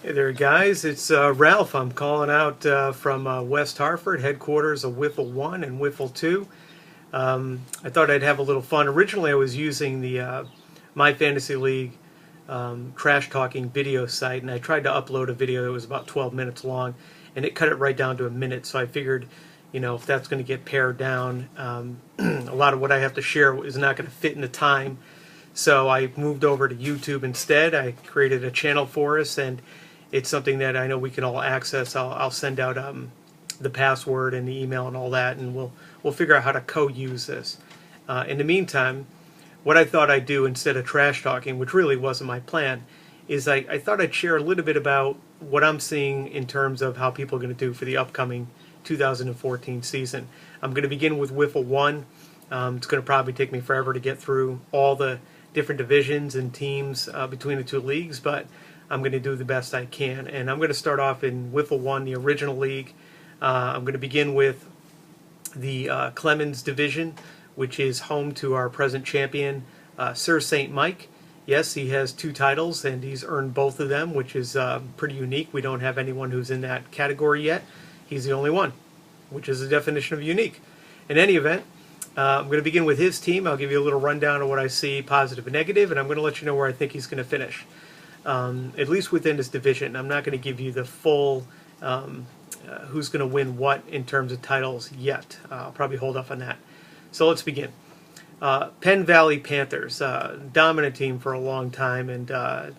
Hey there, guys. It's Ralph. I'm calling out from West Hartford, headquarters of WHIFFL 1 and WHIFFL 2. I thought I'd have a little fun. Originally, I was using the My Fantasy League trash talking video site, and I tried to upload a video that was about 12 minutes long, and it cut it right down to a minute. So I figured, if that's going to get pared down, a lot of what I have to share is not going to fit in the time. So I moved over to YouTube instead. I created a channel for us, and it's something that I know we can all access. I'll send out the password and the email and all that, and we'll figure out how to co-use this. In the meantime, what I thought I'd do instead of trash talking, which really wasn't my plan, is I thought I'd share a little bit about what I'm seeing in terms of how people are going to do for the upcoming 2014 season. I'm going to begin with WHIFFL 1. It's going to probably take me forever to get through all the different divisions and teams between the two leagues, but I'm going to do the best I can. And I'm going to start off in WHIFFL 1, the original league. I'm going to begin with the Clemens division, which is home to our present champion, Sir St. Mike. Yes, he has 2 titles, and he's earned both of them, which is pretty unique. We don't have anyone who's in that category yet. He's the only one, which is the definition of unique. In any event, I'm going to begin with his team. I'll give you a little rundown of what I see, positive and negative, and I'm going to let you know where I think he's going to finish. At least within this division. I'm not going to give you the full who's going to win what in terms of titles yet. I'll probably hold off on that. So let's begin. Penn Valley Panthers, dominant team for a long time, and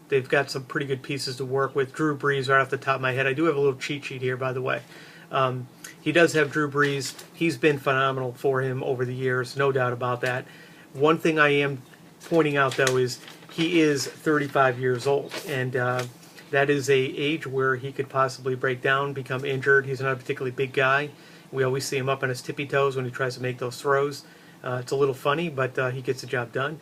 they've got some pretty good pieces to work with. Drew Brees right off the top of my head. I do have a little cheat sheet here, by the way. He does have Drew Brees. He's been phenomenal for him over the years, no doubt about that. One thing I am pointing out, though, is he is 35 years old, and that is a age where he could possibly break down, become injured. He's not a particularly big guy. We always see him up on his tippy toes when he tries to make those throws. It's a little funny, but he gets the job done.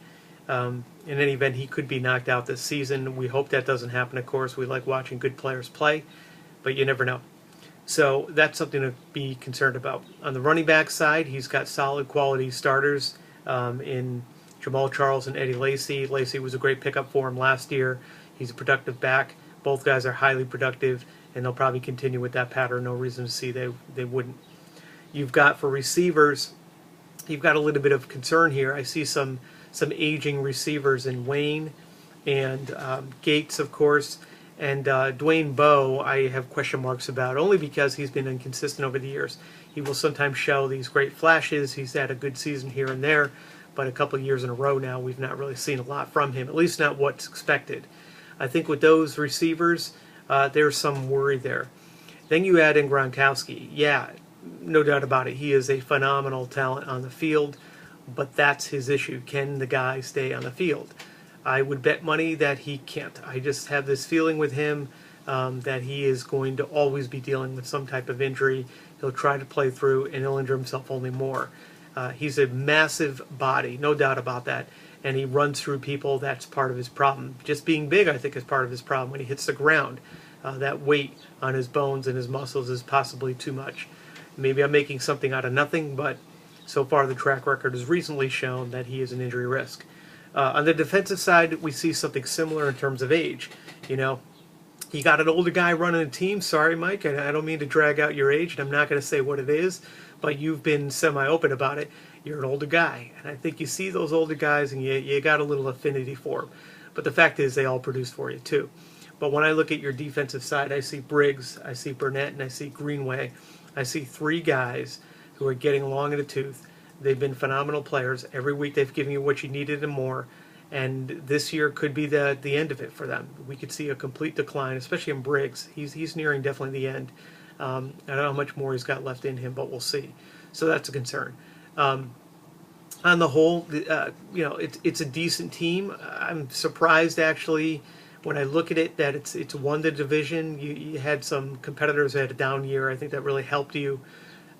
In any event, he could be knocked out this season. We hope that doesn't happen, of course. We like watching good players play, but you never know. So that's something to be concerned about. On the running back side, he's got solid quality starters in Jamal Charles and Eddie Lacy. Lacy was a great pickup for him last year. He's a productive back. Both guys are highly productive, and they'll probably continue with that pattern. No reason to see they wouldn't. You've got, for receivers, you've got a little bit of concern here. I see some aging receivers in Wayne and Gates, of course. And Dwayne Bowe, I have question marks about, only because he's been inconsistent over the years. He will sometimes show these great flashes. He's had a good season here and there, but a couple of years in a row now, we've not really seen a lot from him, at least not what's expected. I think with those receivers, there's some worry there. Then you add in Gronkowski. Yeah, no doubt about it. He is a phenomenal talent on the field, but that's his issue. Can the guy stay on the field? I would bet money that he can't. I just have this feeling with him that he is going to always be dealing with some type of injury. He'll try to play through, and he'll injure himself only more. He's a massive body, no doubt about that, and he runs through people. That's part of his problem. Just being big, I think, is part of his problem. When he hits the ground, that weight on his bones and his muscles is possibly too much. Maybe I'm making something out of nothing, but so far the track record has recently shown that he is an injury risk. On the defensive side, we see something similar in terms of age. You got an older guy running a team. Sorry, Mike, and I don't mean to drag out your age, and I'm not going to say what it is, but you've been semi-open about it. You're an older guy, and I think you see those older guys, and you got a little affinity for them. But the fact is, they all produce for you, too. But when I look at your defensive side, I see Briggs, I see Burnett, and I see Greenway. I see 3 guys who are getting along in the tooth. They've been phenomenal players. Every week they've given you what you needed and more. And this year could be the end of it for them. We could see a complete decline, especially in Briggs. He's nearing definitely the end. I don't know how much more he's got left in him, but we'll see. So that's a concern. On the whole, it's a decent team. I'm surprised, actually, when I look at it, that it's won the division. You had some competitors that had a down year. I think that really helped you.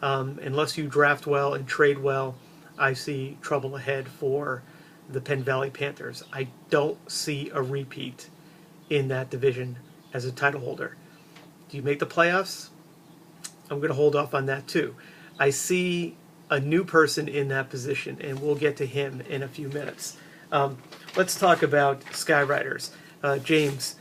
Unless you draft well and trade well, I see trouble ahead for the Penn Valley Panthers. I don't see a repeat in that division as a title holder. Do you make the playoffs? I'm going to hold off on that too. I see a new person in that position, and we'll get to him in a few minutes. Let's talk about Skyriders. James,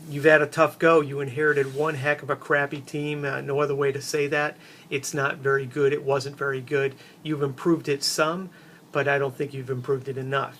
You've had a tough go. You inherited one heck of a crappy team. No other way to say that. It's not very good. It wasn't very good. You've improved it some, but I don't think you've improved it enough.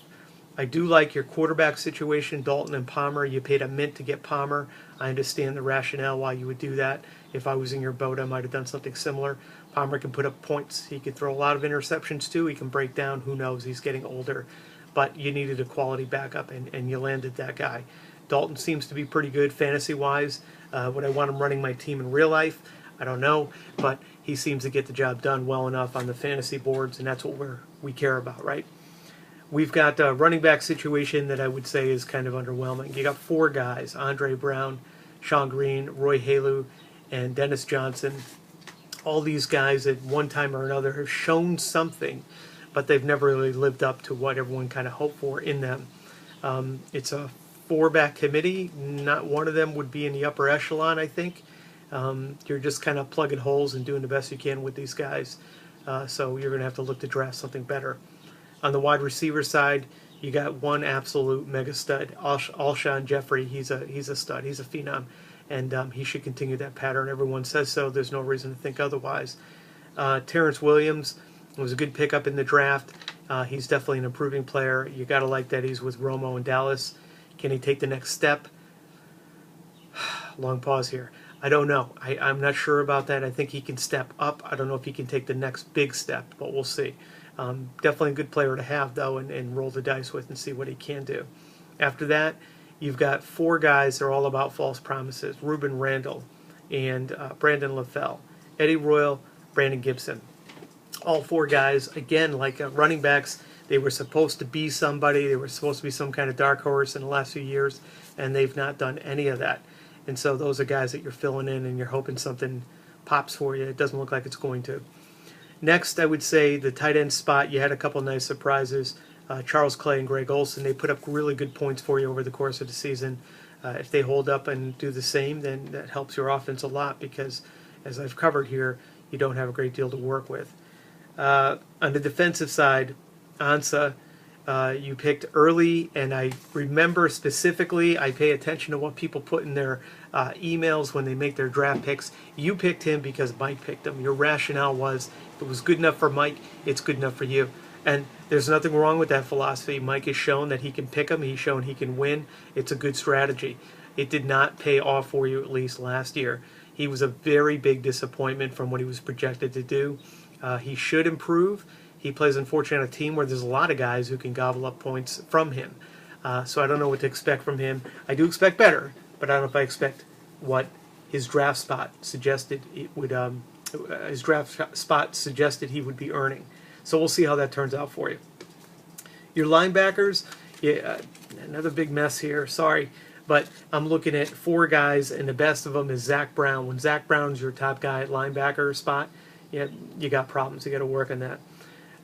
I do like your quarterback situation, Dalton and Palmer. You paid a mint to get Palmer. I understand the rationale why you would do that. If I was in your boat, I might have done something similar. Palmer can put up points. He could throw a lot of interceptions too. He can break down. Who knows? He's getting older. But you needed a quality backup, and you landed that guy. Dalton seems to be pretty good fantasy-wise. Would I want him running my team in real life? I don't know, but he seems to get the job done well enough on the fantasy boards, and that's what we care about, right? We've got a running back situation that I would say is kind of underwhelming. You got 4 guys: Andre Brown, Sean Green, Roy Haleu, and Dennis Johnson. All these guys at one time or another have shown something, but they've never really lived up to what everyone kind of hoped for in them. It's a 4-back committee. Not one of them would be in the upper echelon, I think. You're just kind of plugging holes and doing the best you can with these guys. So you're going to have to look to draft something better. On the wide receiver side, you got one absolute mega stud, Alshon Jeffrey. He's a stud. He's a phenom, and he should continue that pattern. Everyone says so. There's no reason to think otherwise. Terrence Williams was a good pickup in the draft. He's definitely an improving player. You got to like that he's with Romo in Dallas. Can he take the next step? Long pause here. I don't know. I'm not sure about that. I think he can step up. I don't know if he can take the next big step, but we'll see. Definitely a good player to have, though, and roll the dice with and see what he can do. After that, you've got 4 guys that are all about false promises: Ruben Randall and Brandon LaFell, Eddie Royal, Brandon Gibson. All 4 guys, again, like running backs, they were supposed to be somebody. They were supposed to be some kind of dark horse in the last few years, and they've not done any of that. And so those are guys that you're filling in, and you're hoping something pops for you. It doesn't look like it's going to. Next, I would say the tight end spot, you had a couple nice surprises. Charles Clay and Greg Olsen, they put up really good points for you over the course of the season. If they hold up and do the same, then that helps your offense a lot because, as I've covered here, you don't have a great deal to work with. On the defensive side, Ansah, you picked early, and I remember specifically, I pay attention to what people put in their emails when they make their draft picks. You picked him because Mike picked him. Your rationale was, if it was good enough for Mike, it's good enough for you. And there's nothing wrong with that philosophy. Mike has shown that he can pick him. He's shown he can win. It's a good strategy. It did not pay off for you, at least last year. He was a very big disappointment from what he was projected to do. He should improve. He plays, unfortunately, on a team where there's a lot of guys who can gobble up points from him. So I don't know what to expect from him. I do expect better, but I don't know if I expect what his draft spot suggested it would. His draft spot suggested he would be earning. So we'll see how that turns out for you. Your linebackers, yeah, another big mess here. Sorry, but I'm looking at 4 guys, and the best of them is Zach Brown. When Zach Brown's your top guy at linebacker spot, yeah, you got problems. You got to work on that.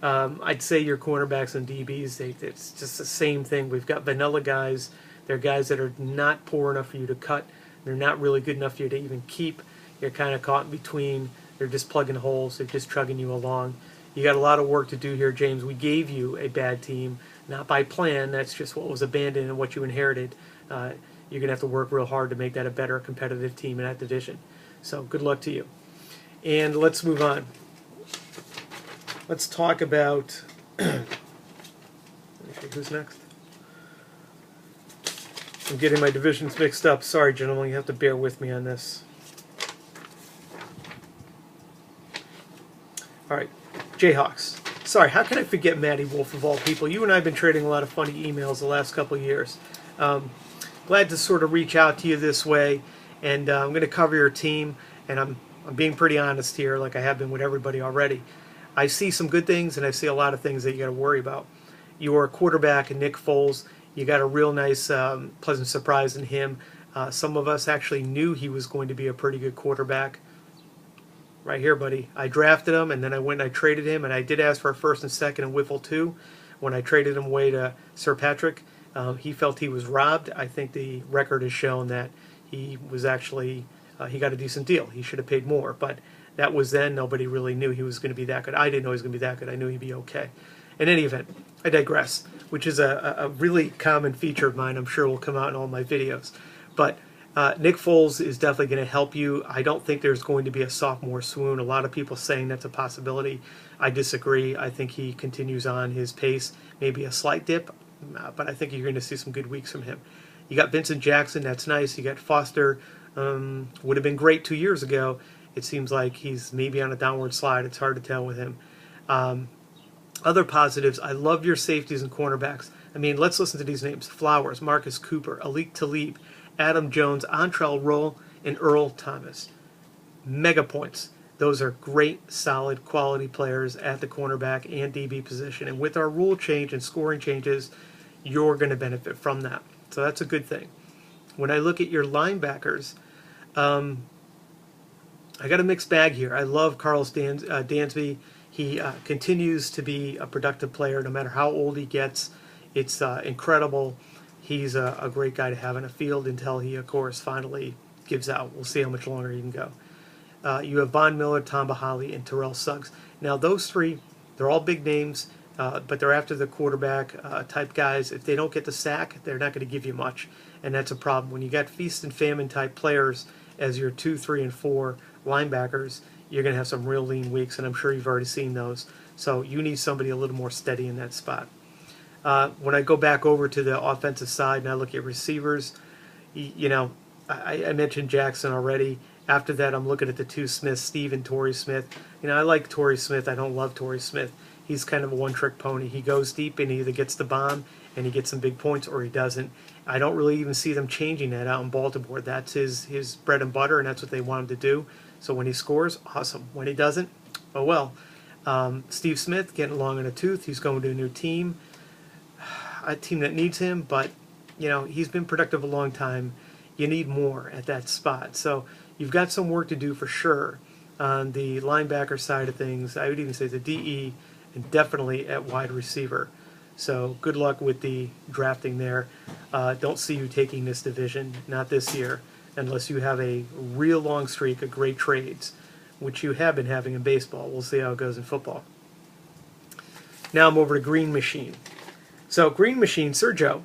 I'd say your cornerbacks and DBs, it's just the same thing. We've got vanilla guys. They're guys that are not poor enough for you to cut. They're not really good enough for you to even keep. You're kind of caught in between. They're just plugging holes. They're just chugging you along. You got a lot of work to do here, James. We gave you a bad team, not by plan. That's just what was abandoned and what you inherited. You're going to have to work real hard to make that a better competitive team in that division. So good luck to you. And let's move on. Let's talk about, who's next? I'm getting my divisions mixed up. Sorry, gentlemen, you have to bear with me on this. All right, Jayhawks. Sorry, how can I forget Matty Wolf of all people? You and I have been trading a lot of funny emails the last couple of years. Glad to sort of reach out to you this way, and I'm going to cover your team, and I'm being pretty honest here, like I have been with everybody already. I see some good things, and I see a lot of things that you got to worry about. Your quarterback, Nick Foles, you got a real nice, pleasant surprise in him. Some of us actually knew he was going to be a pretty good quarterback. Right here, buddy. I drafted him, and then I went and I traded him, and I did ask for a first and second in WHIFFL 2. When I traded him away to Sir Patrick, he felt he was robbed. I think the record has shown that he was actually, he got a decent deal. He should have paid more, but that was then. Nobody really knew he was going to be that good. I didn't know he was going to be that good. I knew he'd be okay. In any event, I digress, which is a really common feature of mine. I'm sure will come out in all my videos. But Nick Foles is definitely going to help you. I don't think there's going to be a sophomore swoon. A lot of people saying that's a possibility. I disagree. I think he continues on his pace, maybe a slight dip, but I think you're going to see some good weeks from him. You got Vincent Jackson, that's nice. You got Foster, would have been great 2 years ago. It seems like he's maybe on a downward slide. It's hard to tell with him. Other positives, I love your safeties and cornerbacks. I mean, let's listen to these names. Flowers, Marcus Cooper, Alik Talib, Adam Jones, Antrell Roll, and Earl Thomas. Mega points. Those are great, solid, quality players at the cornerback and DB position. And with our rule change and scoring changes, you're going to benefit from that. So that's a good thing. When I look at your linebackers, I got a mixed bag here. I love Carlos Dansby. He continues to be a productive player no matter how old he gets. It's incredible. He's a great guy to have in a field until he, of course, finally gives out. We'll see how much longer he can go. You have Von Miller, Tom Bahali, and Terrell Suggs. Now, those three, they're all big names, but they're after the quarterback type guys. If they don't get the sack, they're not going to give you much, and that's a problem. When you got feast and famine type players as your 2, 3, and 4 linebackers, you're going to have some real lean weeks, and I'm sure you've already seen those. So you need somebody a little more steady in that spot. When I go back over to the offensive side and I look at receivers, I mentioned Jackson already. After that, I'm looking at the two Smiths, Steve and Torrey Smith. I like Torrey Smith. I don't love Torrey Smith. He's kind of a one-trick pony. He goes deep and he either gets the bomb and he gets some big points or he doesn't. I don't really even see them changing that out in Baltimore. That's his bread and butter, and that's what they want him to do. So when he scores, awesome. When he doesn't, oh well. Steve Smith getting long in a tooth. He's going to a new team. A team that needs him, but he's been productive a long time. You need more at that spot. So you've got some work to do for sure on the linebacker side of things. I would even say the DE and definitely at wide receiver. So good luck with the drafting there. Don't see you taking this division, not this year, unless you have a real long streak of great trades, which you have been having in baseball. We'll see how it goes in football. Now I'm over to Green Machine. So Green Machine, Sergio,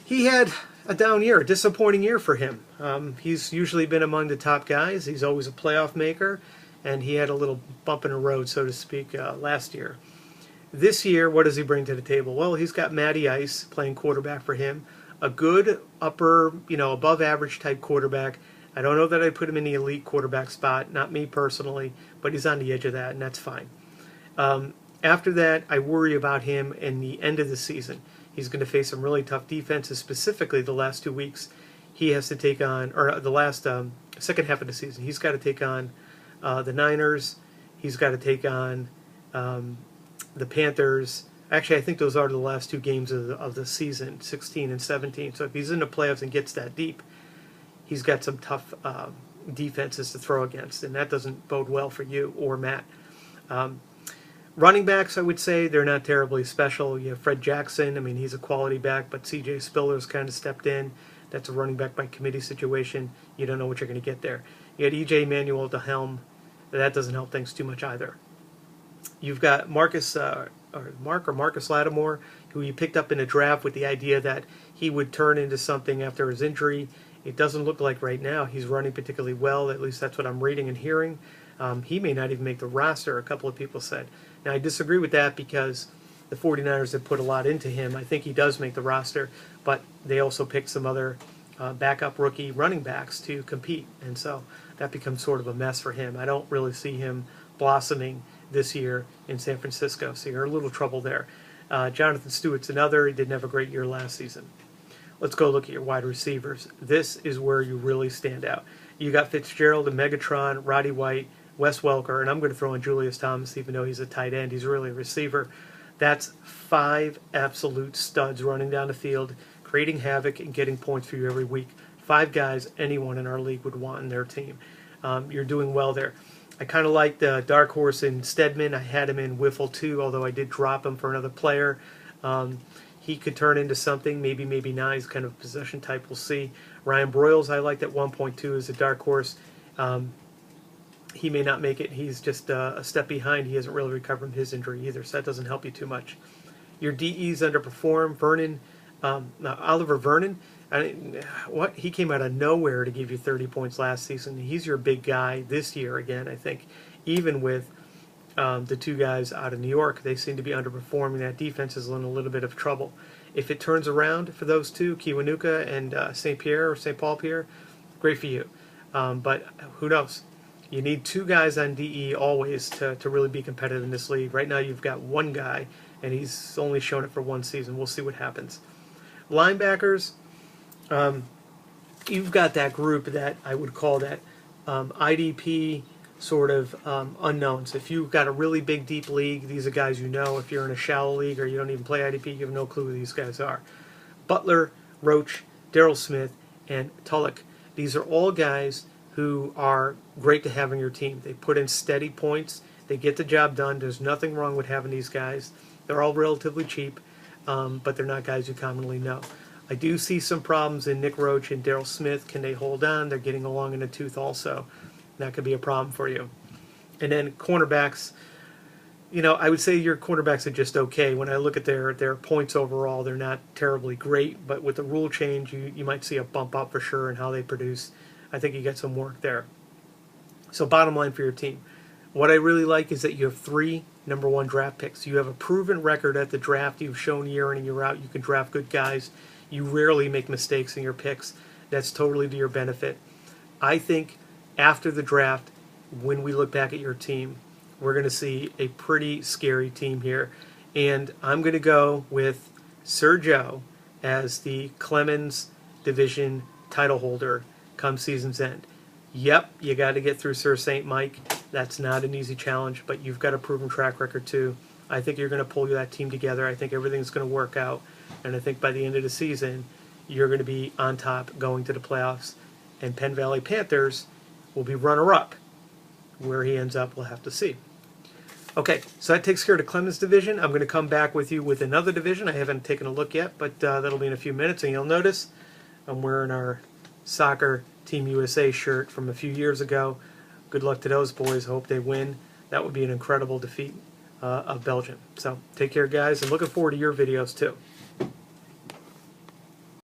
he had a down year, a disappointing year for him. He's usually been among the top guys. He's always a playoff maker, and he had a little bump in the road, so to speak, last year. This year, what does he bring to the table? Well, he's got Matty Ice playing quarterback for him, a good upper, above average type quarterback. I don't know that I'd put him in the elite quarterback spot, not me personally, but he's on the edge of that, and that's fine. After that, I worry about him in the end of the season. He's going to face some really tough defenses, specifically the last 2 weeks. He has to take on, or the last second half of the season, he's got to take on the Niners. He's got to take on the Panthers. Actually, I think those are the last 2 games of the season, 16 and 17. So if he's in the playoffs and gets that deep, he's got some tough defenses to throw against, and that doesn't bode well for you or Matt. Running backs, I would say, they're not terribly special. You have Fred Jackson. I mean, he's a quality back, but C.J. Spiller's kind of stepped in. That's a running back by committee situation. You don't know what you're going to get there. You had E.J. Manuel at the helm. That doesn't help things too much either. You've got Marcus Lattimore, who you picked up in a draft with the idea that he would turn into something after his injury. It doesn't look like right now he's running particularly well. At least that's what I'm reading and hearing. He may not even make the roster, a couple of people said. Now, I disagree with that because the 49ers have put a lot into him. I think he does make the roster, but they also picked some other backup rookie running backs to compete, and so that becomes sort of a mess for him. I don't really see him blossoming this year in San Francisco, so you're in a little trouble there. Jonathan Stewart's another. He didn't have a great year last season. Let's go look at your wide receivers. This is where you really stand out. You got Fitzgerald and Megatron, Roddy White, Wes Welker, and I'm going to throw in Julius Thomas, even though he's a tight end. He's really a receiver. That's 5 absolute studs running down the field, creating havoc and getting points for you every week. 5 guys anyone in our league would want in their team. You're doing well there. I kind of like the dark horse in Stedman. I had him in WHIFFL too, although I did drop him for another player. He could turn into something, maybe not. He's kind of a possession type. We'll see. Ryan Broyles, I liked at 1.2 as a dark horse. He may not make it. He's just a step behind. He hasn't really recovered from his injury either, so that doesn't help you too much. Your DEs underperform. Oliver Vernon, What he came out of nowhere to give you 30 points last season. He's your big guy this year again. I think even with the two guys out of New York, they seem to be underperforming. That defense is in a little bit of trouble. If it turns around for those two, Kiwanuka and St. Pierre or St. Paul Pierre, great for you. But who knows? You need two guys on DE always to really be competitive in this league. Right now you've got one guy, and he's only shown it for one season. We'll see what happens. Linebackers, you've got that group that I would call that IDP sort of unknowns. If you've got a really big, deep league, these are guys you know. If you're in a shallow league or you don't even play IDP, you have no clue who these guys are. Butler, Roach, Daryl Smith, and Tulloch. These are all guys who are great to have on your team. They put in steady points. They get the job done. There's nothing wrong with having these guys. They're all relatively cheap, but they're not guys you commonly know. I do see some problems in Nick Roach and Daryl Smith. Can they hold on? They're getting along in the tooth also. That could be a problem for you. And then cornerbacks, I would say your cornerbacks are just okay. When I look at their points overall, they're not terribly great, but with the rule change, you might see a bump up for sure in how they produce. I think you get some work there. So bottom line for your team, what I really like is that you have 3 #1 draft picks. You have a proven record at the draft. You've shown year in and year out you can draft good guys. You rarely make mistakes in your picks. That's totally to your benefit. I think after the draft, when we look back at your team, we're going to see a pretty scary team here. And I'm going to go with Sir Joe as the Clemens division title holder come season's end. Yep, you got to get through Sir St. Mike. That's not an easy challenge, but you've got a proven track record too. I think you're going to pull that team together. I think everything's going to work out. And I think by the end of the season, you're going to be on top going to the playoffs. And Penn Valley Panthers will be runner-up. Where he ends up, we'll have to see. Okay, so that takes care of the Clemens division. I'm going to come back with you with another division. I haven't taken a look yet, but that'll be in a few minutes. And you'll notice I'm wearing our soccer Team USA shirt from a few years ago. Good luck to those boys. Hope they win. That would be an incredible defeat of Belgium. So take care, guys, and looking forward to your videos too.